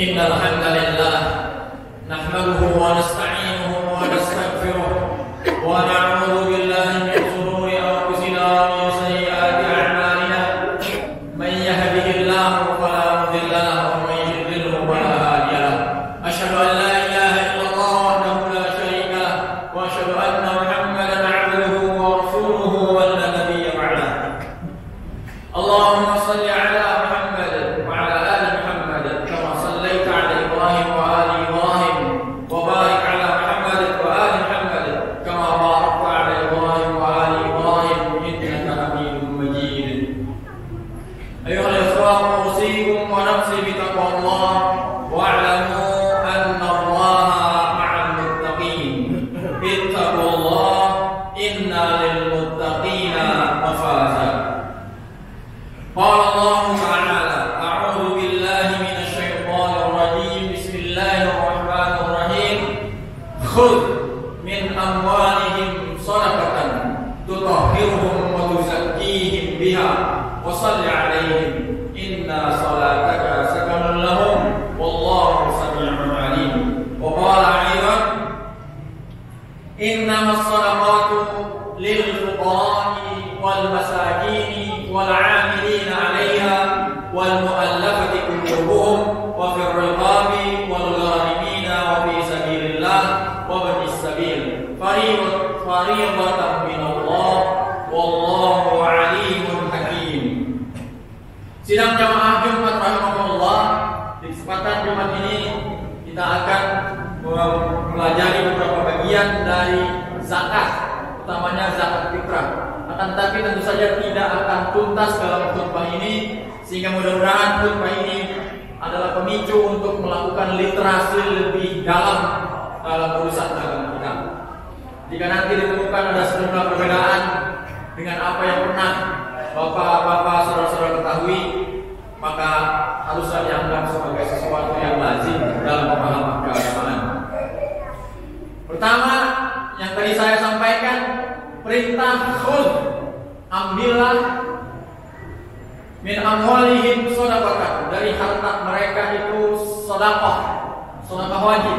Innal hamdalillah nahmaduhu wa nasta'inuhu wa nastaghfiruh wa na'udzu billahi min shururi anfusina wa min sayyiati a'malina. Man yahdihillahu fala mudilla lahu wa man yudlilhu fala hadiya lahu. Asyhadu an la ilaha illallah wahdahu la syarika lahu wa asyhadu anna Muhammadan 'abduhu wa rasuluhu wa la nabiyya ba'dahu. Allahumma shalli 'ala Sidang jamaah Jumat rahimahullah. Di kesempatan Jumat ini kita akan mempelajari beberapa bagian dari zakat, utamanya zakat fitrah. Akan tetapi tentu saja tidak akan tuntas dalam khutbah ini, sehingga mudah-mudahan khutbah ini adalah pemicu untuk melakukan literasi lebih dalam urusan agama kita. Jika nanti ditemukan ada sejumlah perbedaan dengan apa yang pernah bapak-bapak, saudara-saudara ketahui, maka haruslah dianggap sebagai sesuatu yang lazim dalam pemahaman keagamaan. Pertama, yang tadi saya sampaikan, perintah khudh, ambillah min amwalihim shadaqah, dari harta mereka itu sedekah wajib.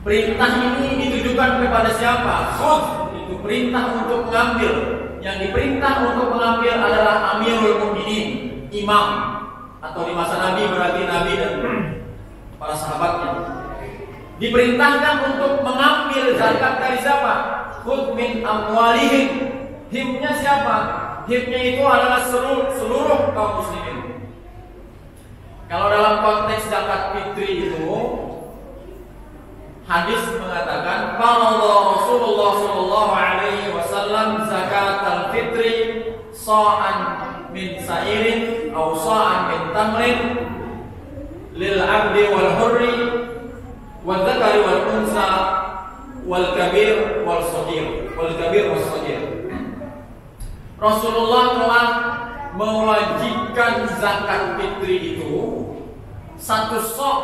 Perintah ini ditujukan kepada siapa? Khudh itu perintah untuk mengambil. Yang diperintah untuk mengambil adalah Amirul Mukminin, imam, atau di masa Nabi berarti Nabi dan para sahabatnya. Diperintahkan untuk mengambil zakat dari siapa? Khudh min amwalihim. Himnya siapa? Himnya itu adalah seluruh kaum muslimin. Kalau dalam konteks zakat fitri itu, hadis mengatakan qala Rasulullah sallallahu alaihi wasallam zakat al-fitri sa'an min sa'irin aw sa'an min tamrin lil 'abdi wal hurri wal dzakari wal unsa wal kabir wal shaghir Rasulullah telah mewajibkan zakat fitri itu satu sok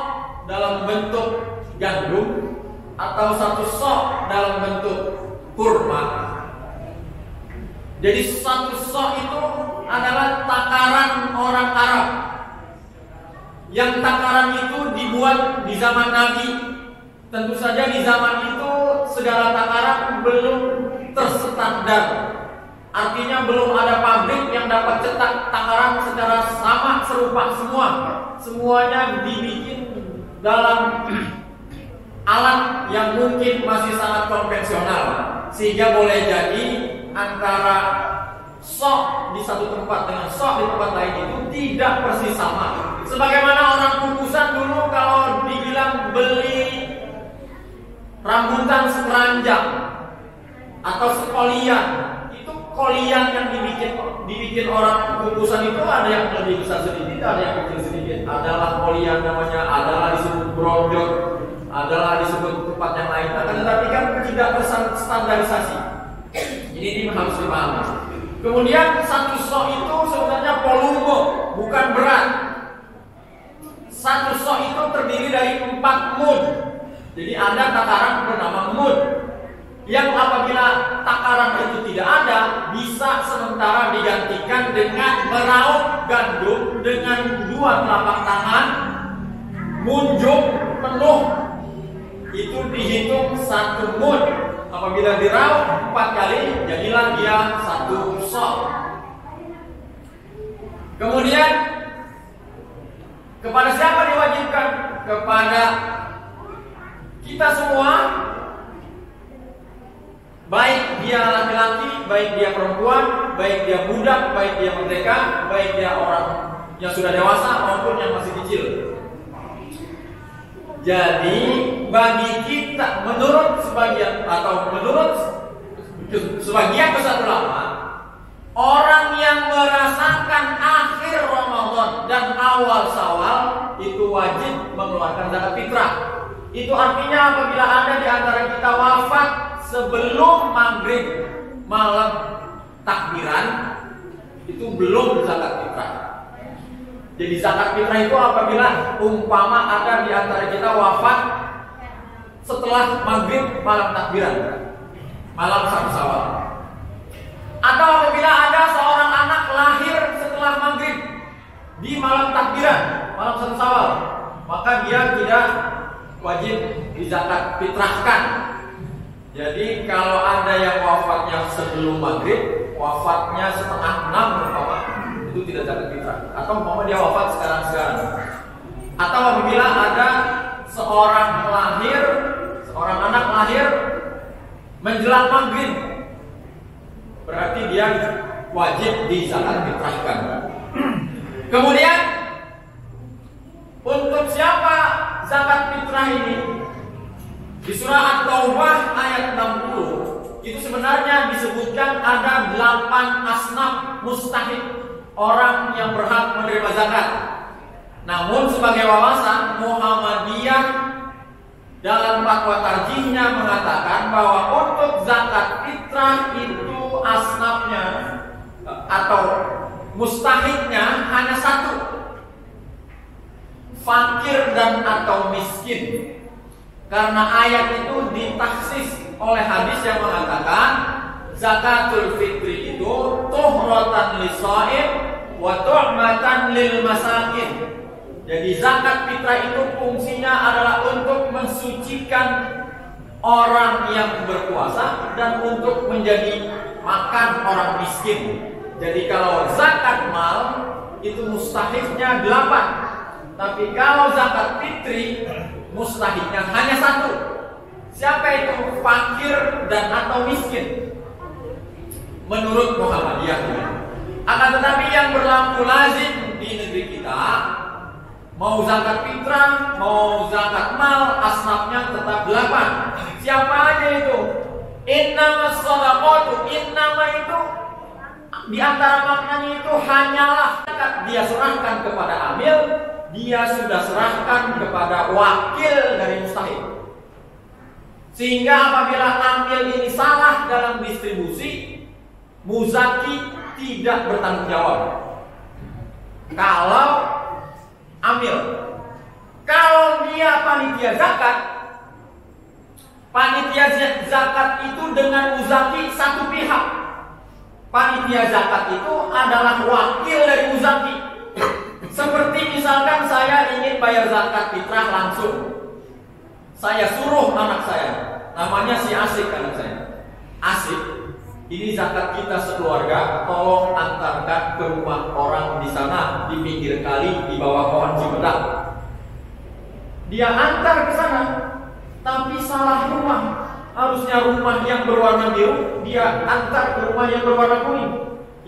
dalam bentuk gandum atau satu sok dalam bentuk kurma. Jadi satu sok itu adalah takaran orang Arab. Yang takaran itu dibuat di zaman Nabi. Tentu saja di zaman itu segala takaran belum terstandar. Artinya belum ada pabrik yang dapat cetak takaran secara sama serupa semua. Semuanya dibikin dalam alat yang mungkin masih sangat konvensional, sehingga boleh jadi antara sok di satu tempat dengan sok di tempat lain itu tidak persis sama. Sebagaimana orang kukusan dulu kalau dibilang beli rambutan sekeranjang atau sekolian, itu kolian yang dibikin orang kukusan itu ada yang lebih besar sedikit, ada yang kecil sedikit. Adalah kolian namanya, adalah disebut brojot, adalah disebut tempat yang lain, tetapi kan tidak terstandarisasi. Ini harus dipahami. Kemudian satu sok itu sebenarnya volume, bukan berat. Satu sok itu terdiri dari 4 mud. Jadi ada takaran bernama mud, yang apabila takaran itu tidak ada, bisa sementara digantikan dengan meraup gandum dengan 2 telapak tangan munjuk penuh itu dihitung 1 mud. Apabila diraup 4 kali, jadilah dia 1 sok. Kemudian kepada siapa diwajibkan? Kepada kita semua, baik dia laki-laki, baik dia perempuan, baik dia budak, baik dia merdeka, baik dia orang yang sudah dewasa maupun yang masih kecil. Jadi bagi kita, menurut sebagian atau menurut sebagian besar ulama, orang yang merasakan akhir Ramadan dan awal Syawal itu wajib mengeluarkan zakat fitrah. Itu artinya apabila ada di antara kita wafat sebelum maghrib malam takbiran, itu belum zakat fitrah. Jadi zakat fitrah itu apabila umpama ada di antara kita wafat setelah maghrib malam takbiran, malam 1 Syawal. Atau apabila ada seorang anak lahir setelah maghrib di malam takbiran, malam 1 Syawal, maka dia tidak wajib dizakat fitrahkan. Jadi kalau ada yang wafatnya sebelum maghrib, wafatnya setengah 6 umpama, itu tidak zakat fitrah. Atau umpama dia wafat sekarang-sekarang. Atau apabila ada seorang anak lahir menjelang maghrib, berarti dia wajib dizakat fitrahkan. Kemudian untuk siapa zakat fitrah ini? Di surah At-Taubah ayat 60 itu sebenarnya disebutkan ada 8 asnaf mustahik orang yang berhak menerima zakat. Namun sebagai wawasan, Muhammadiyah dalam fatwa tarjihnya mengatakan bahwa untuk zakat fitrah itu asnafnya atau mustahiknya hanya 1, fakir dan atau miskin. Karena ayat itu ditaksis oleh hadis yang mengatakan zakatul fitri itu tuhratan lis-shaim wa tu'matan lil masakin. Jadi zakat fitrah itu fungsinya adalah untuk mensucikan orang yang berpuasa dan untuk menjadi makan orang miskin. Jadi kalau zakat mal itu mustahiknya 8, tapi kalau zakat fitri mustahiknya hanya 1. Siapa itu? Fakir dan atau miskin. Menurut Muhammadiyah. Akan tetapi yang berlaku lazim di negeri kita, mau zakat fitrah, mau zakat mal, asnafnya tetap 8. Siapa aja itu? Innamas shadaqatu, innama itu di antara maknanya itu hanyalah dia serahkan kepada amil, dia sudah serahkan kepada wakil dari mustahik. Sehingga apabila amil ini salah dalam distribusi, muzaki tidak bertanggung jawab. Kalau amil, kalau dia panitia zakat, panitia zakat itu dengan muzaki satu pihak. Panitia zakat itu adalah wakil dari muzaki. Seperti misalkan saya ingin bayar zakat fitrah langsung, saya suruh anak saya, namanya si Asik anak saya. Asik, ini zakat kita sekeluarga, tolong antarkan ke rumah orang di sana di pinggir kali di bawah pohon cimpedak. Dia antar ke sana, tapi salah rumah. Harusnya rumah yang berwarna biru, dia antar ke rumah yang berwarna kuning.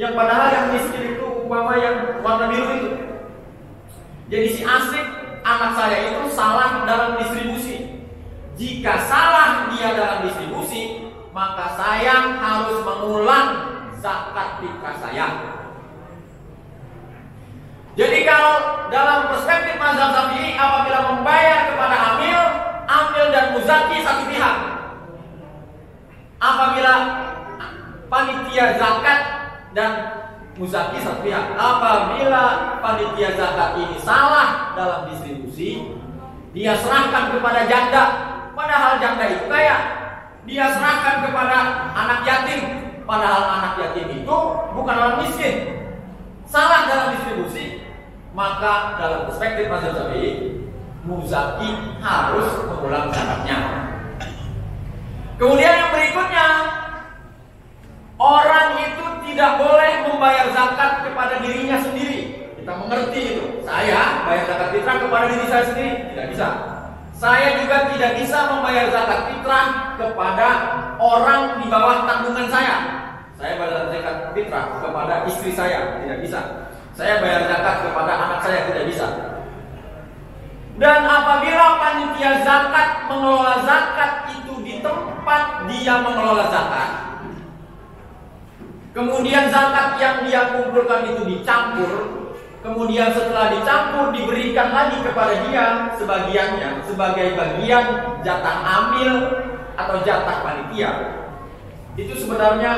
Yang padahal yang miskin itu umpama yang warna biru itu. Jadi si Asik anak saya itu salah dalam distribusi. Jika salah dia dalam distribusi, maka saya harus mengulang zakat fitrah saya. Jadi kalau dalam perspektif mazhab Syafi'i, apabila membayar kepada amil dan muzaki satu pihak. Apabila panitia zakat dan muzaki satu pihak. Apabila panitia zakat ini salah dalam distribusi, dia serahkan kepada janda. Padahal janda itu kaya. Dia serahkan kepada anak yatim. Padahal anak yatim itu bukan orang miskin. Salah dalam distribusi, maka dalam perspektif mazhab Syafi'i, muzaki harus mengulang zakatnya. Kemudian yang berikutnya, orang itu tidak boleh membayar zakat kepada dirinya sendiri. Kita mengerti itu. Saya bayar zakat fitrah kepada diri saya sendiri, tidak bisa. Saya juga tidak bisa membayar zakat fitrah kepada orang di bawah tanggungan saya. Saya bayar zakat fitrah kepada istri saya, tidak bisa. Saya bayar zakat kepada anak saya, tidak bisa. Dan apabila panitia zakat mengelola zakat itu di tempat dia mengelola zakat, kemudian zakat yang dia kumpulkan itu dicampur, kemudian setelah dicampur diberikan lagi kepada dia sebagiannya sebagai bagian jatah amil atau jatah panitia, itu sebenarnya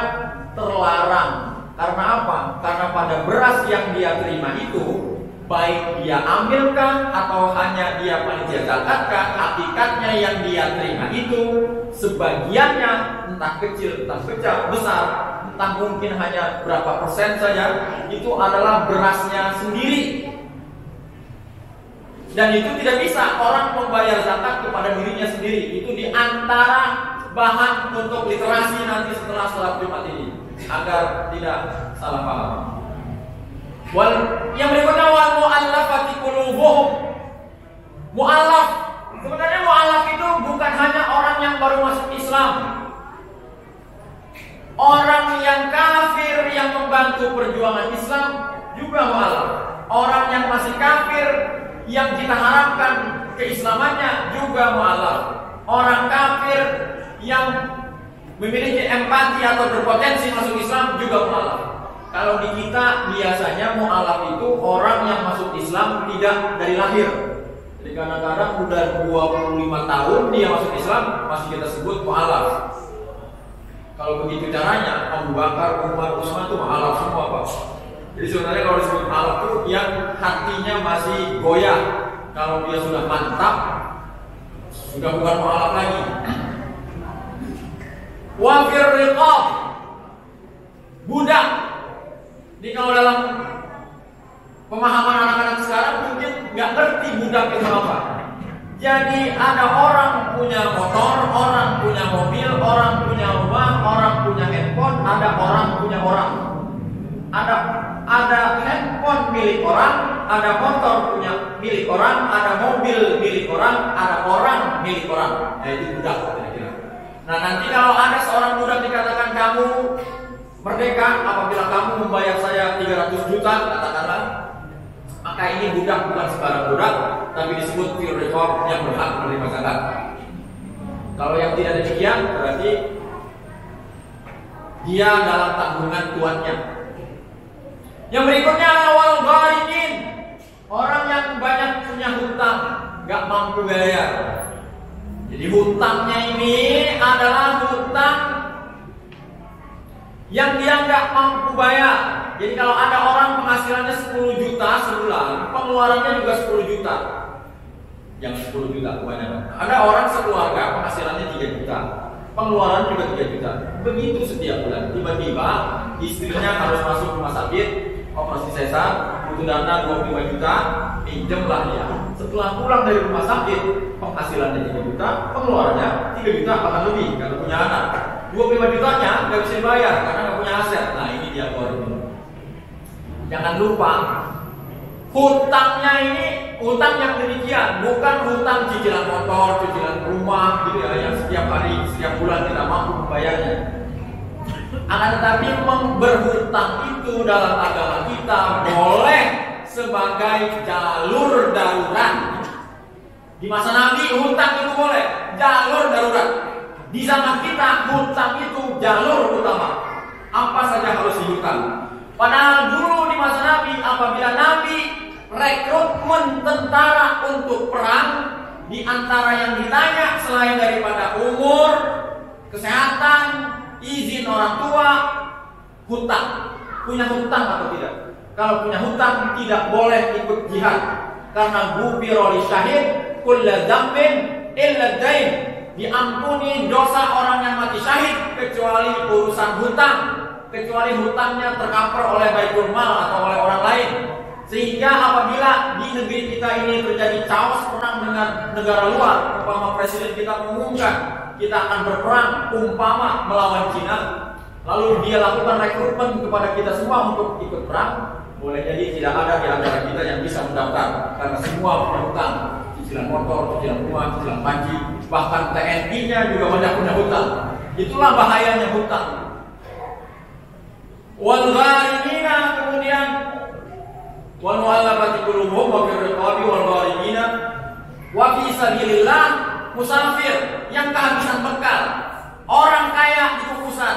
terlarang. Karena apa? Karena pada beras yang dia terima itu, baik dia ambilkah atau hanya dia panitia zakatkah, hakikatnya yang dia terima itu sebagiannya, entah kecil entah besar, entah mungkin hanya berapa persen saja, itu adalah berasnya sendiri. Dan itu tidak bisa orang membayar zakat kepada dirinya sendiri. Itu di antara bahan untuk literasi nanti setelah sholat Jumat ini, agar tidak salah paham. Yang berikutnya, wal mu'allafati qulubuhum. Mu'allaf, sebenarnya mu'allaf itu bukan hanya orang yang baru masuk Islam. Orang yang kafir yang membantu perjuangan Islam juga mu'allaf. Orang yang masih kafir yang kita harapkan keislamannya juga mu'allaf. Orang kafir yang memiliki empati atau berpotensi masuk Islam juga mu'allaf. Kalau di kita biasanya mu'allaf itu orang yang masuk Islam tidak dari lahir. Jadi kadang-kadang udah 25 tahun dia masuk Islam masih kita sebut mu'allaf. Kalau begitu caranya, Abu Bakar, Umar, Utsman itu mu'allaf semua, Pak. Jadi sebenarnya kalau disebut mu'allaf itu yang hatinya masih goyah. Kalau dia sudah mantap, sudah bukan mu'allaf lagi. Wafir riqab, budak. Jadi kalau dalam pemahaman anak-anak sekarang mungkin nggak ngerti budak itu apa. Jadi ada orang punya motor, orang punya mobil, orang punya rumah, orang punya handphone, ada orang punya orang. Ada handphone milik orang, ada motor punya milik orang, ada mobil milik orang, ada orang milik orang. Nah, itu budak kira-kira. Nah, nanti kalau ada seorang budak dikatakan kamu merdeka apabila kamu membayar saya 300 juta katakanlah, maka ini budak bukan sembarang budak, tapi disebut pure reform yang berhak menerima zakat. Kalau yang tidak demikian berarti dia dalam tanggungan tuannya. Yang berikutnya awal gharimin, orang yang banyak punya hutang, nggak mampu bayar. Jadi hutangnya ini adalah hutang yang dia nggak mampu bayar. Jadi kalau ada orang penghasilannya 10 juta sebulan, pengeluarannya juga 10 juta. Yang 10 juta kebanyakan. Ada orang sekeluarga penghasilannya 3 juta, pengeluaran juga 3 juta. Begitu setiap bulan. Tiba-tiba istrinya harus masuk rumah sakit, operasi sesar, butuh dana 25 juta, pinjemlah dia. Setelah pulang dari rumah sakit, penghasilannya 3 juta, pengeluarannya 3 juta bahkan lebih kalau punya anak. 25 jutanya nggak bisa dibayar karena nggak punya aset. Nah, ini dia korban. Jangan lupa, hutangnya ini hutang yang demikian, bukan hutang cicilan motor, cicilan rumah gitu ya, yang setiap hari, setiap bulan kita mampu membayarnya. Akan tetapi berhutang itu dalam agama kita boleh sebagai jalur darurat. Di masa Nabi hutang itu boleh, jalur darurat. Di zaman kita hutang itu jalur utama. Apa saja harus dihutang. Padahal dulu di masa Nabi, apabila Nabi rekrutmen tentara untuk perang, di antara yang ditanya selain daripada umur, kesehatan, izin orang tua, hutang. Punya hutang atau tidak? Kalau punya hutang tidak boleh ikut jihad. Karena gufira li syahid kulla dzambin illa dain. Diampuni dosa orang yang mati syahid kecuali urusan hutang, kecuali hutangnya tercover oleh Baitul Mal atau oleh orang lain. Sehingga apabila di negeri kita ini terjadi chaos perang dengan negara luar, umpama presiden kita mengumumkan kita akan berperang umpama melawan Cina, lalu dia lakukan rekrutmen kepada kita semua untuk ikut perang, boleh jadi tidak ada di antara kita yang bisa mendaftar karena semua punya hutang, cicilan motor, cicilan rumah, cicilan panci, bahkan TNI-nya juga banyak punya hutang. Itulah bahayanya hutang. Wal gharimina, kemudian wal mu'allafati qulubuhum wa fir riqabi wal gharimina wa fi sabilillah, musafir yang kehabisan bekal, orang kaya di kukusan,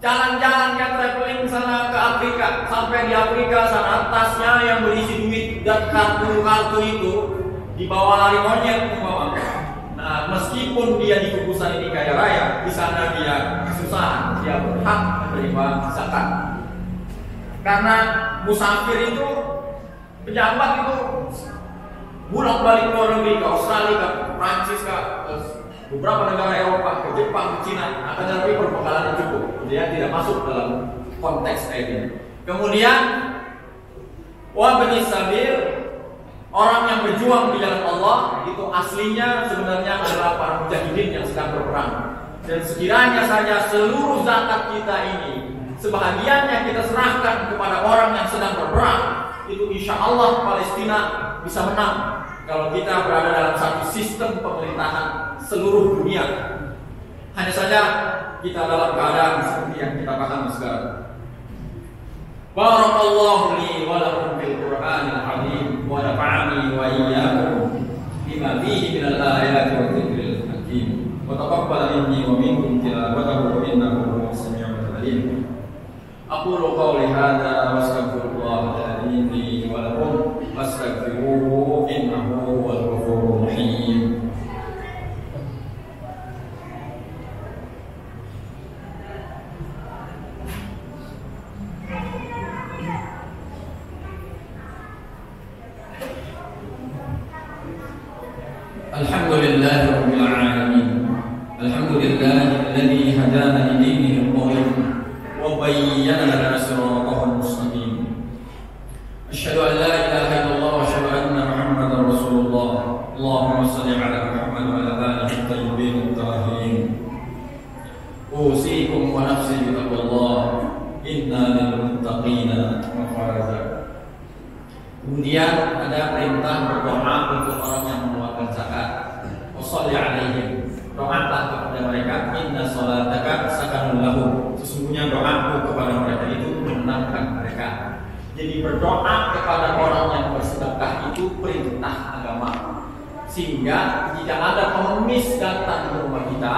jalan-jalan yang traveling sana ke Afrika, sampai di Afrika sana tasnya yang berisi duit dan kartu-kartu itu dibawa lari monyet umpama. Nah, meskipun dia di kukusan ini kaya raya, di sana dia kesusahan, dia berhak menerima zakat. Karena musafir itu, pejabat itu bolak-balik ke luar negeri, ke Australia, ke Prancis, ke beberapa negara Eropa, ke Jepang, ke Cina, akan tetapi perbekalannya cukup. Dia tidak masuk dalam konteks ini. Kemudian wa bani sabil, orang yang berjuang di jalan Allah itu aslinya sebenarnya adalah para mujahidin yang sedang berperang. Dan sekiranya saja seluruh zakat kita ini sebahagiannya kita serahkan kepada orang yang sedang berperang, itu insya Allah Palestina bisa menang kalau kita berada dalam satu sistem pemerintahan seluruh dunia. Hanya saja kita dalam keadaan seperti yang kita pahami sekarang. Barakallahu li wa lakum bil Qur'anil azim wa nafa'ani wa iyyakum bima fihi minal ayati wa dzikril hakim wa taqabbal minni wa minkum tilawatahu innahu huwas samiul alim. Aqulu qawli hadza wa astaghfirullah li wa lakum fastaghfiruhu innahu huwal ghafurur rahim. Alhamdulillahi rabbil alamin. Alhamdulillahil ladzi hadana li dinihi al-qawim wa bayyana lana siratahu al-mustaqim. Asyhadu an la ilaha illallah wa asyhadu anna Muhammadar Rasulullah. Allahumma shalli ala Muhammad wa ala alihi at-tayyibin at-tahirin. Usikum wa nafsi bi taqwallah. Inna lil muttaqina mafaza. Kemudian ada perintah berdoa untuk orang yang mengeluarkan zakat. Wassalli alaihim, doalah kepada mereka. Inna sholataka sakanun lahum, sesungguhnya doaku kepada mereka itu menenangkan mereka. Jadi berdoa kepada orang yang bersedekah itu perintah agama. Sehingga jika ada pengemis datang ke rumah kita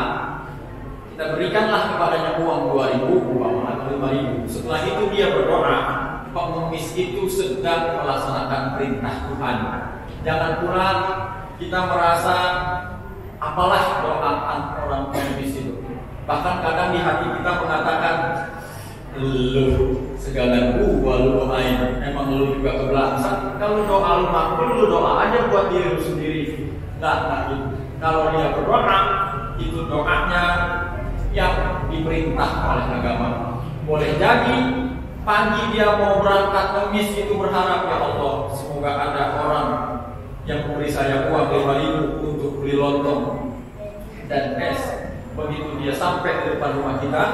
berikanlah kepadanya uang 2.000 atau 5.000. Setelah itu dia berdoa, pengemis itu sedang melaksanakan perintah Tuhan. Jangan pula kita merasa apalah doaan orang pengemis itu. Bahkan kadang di hati kita mengatakan, lu segala gua lu doain, emang lu juga kebelakang. Kalau doa lu makbul, lu doa aja buat diri lu sendiri. Enggak gitu. Kalau dia berdoa, itu doanya yang diperintah oleh agama. Boleh jadi pagi dia mau berangkat kemis itu berharap, ya Allah, semoga ada orang yang memberi saya uang 5.000 untuk beli lontong dan es. Begitu dia sampai di depan rumah kita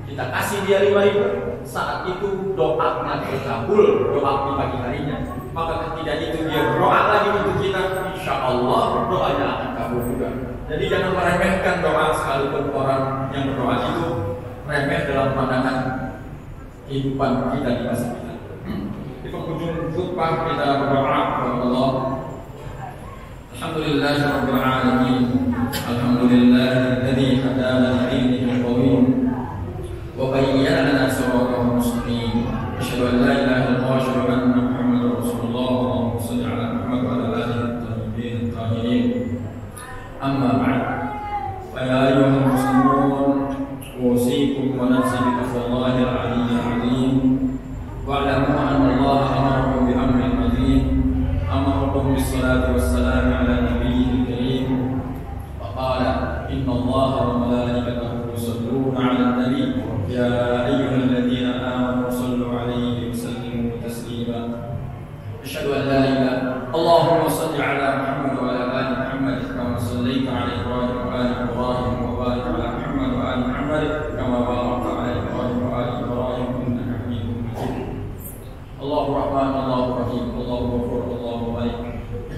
kasih dia 5.000. Saat itu doanya terkabul, doa di pagi harinya. Maka ketika itu dia berdoa lagi untuk kita, insya Allah doanya akan kabul juga. Jadi jangan meremehkan doa, sekalipun orang yang berdoa itu remeh dalam pandangan kehidupan kita di masa kita. Di penghujung khutbah kita berdoa kepada Allah. Alhamdulillahirabbil alamin. Alhamdulillahilladzi hadana li dinil qawim wa bayyana lana siratahu mustaqim. Asyhadu an la ilaha illallah wa asyhadu anna Muhammadar Rasulullah. Allahumma shalli ala Muhammad wa ala alihi at-tayyibin at-tahirin. Amma ba'd. Fa ya ayyuhal muslimun, usikum wa nafsi bi taqwallahil aliyyil azim. Wa'lamu anna Allah amarakum bi amrin azim. Amarakum bis salati was salam ala nabiyyil karim. Wa qala inna Allaha wa malaikatahu yusalluna 'alan nabiy. Ya ayyuhalladzina Rahman, Allahu Rahim, Allahu Ghafur, Allahu Malik.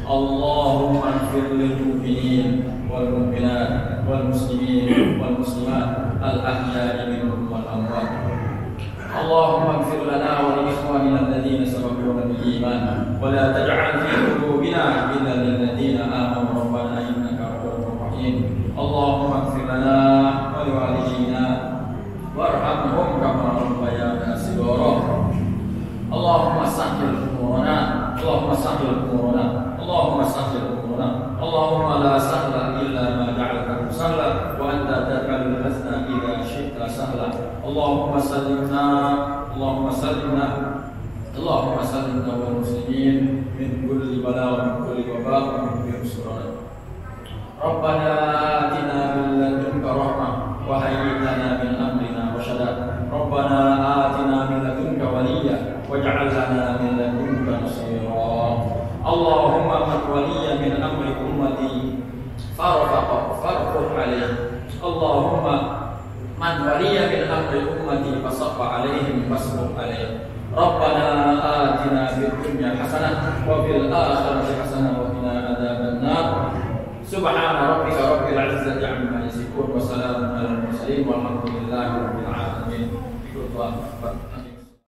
Allahumma ighfir lil mu'minin wal mu'minat wal muslimin wal muslimat al ahya'i minhum wal amwat. Allahumma ighfir lana wa li ikhwanina alladhina sabaquna bil iman wa la taj'al fi qulubina ghillan lil ladzina amanu rabbana innaka ra'ufur rahim. Allahumma ighfir lana wa li walidina warhamhum kama rabbayana shighara. Allahumma sahhil umurana, Allahumma sahhil umurana, Allahumma sahhil umurana. Allahumma la sahla illa ma ja'altahu sahla wa anta taj'alul hazna idza syi'ta sahla. Allahumma sallimna, Allahumma sallimna, Allahumma sallimna wal muslimin min kulli bala' min kulli waba' min kulli usran. Rabbana atina min ladunka rahmah wa hayyi lana min amrina rashada. Rabbana atina min ladunka waliyya waj'al lana min ladunka nasira. Allahumma man waliya min amri ummati farfuq alayhi. Allahumma man waliya min amri ummati fasaffa alaihim fasfuq alayhi. Rabbana atina fid dunya hasanah wa fil akhirati hasanah wa qina adzaban nar. Subhana rabbika rabbil izzati amma yasifun wa salamun alal mursalin walhamdulillahi rabbil alamin.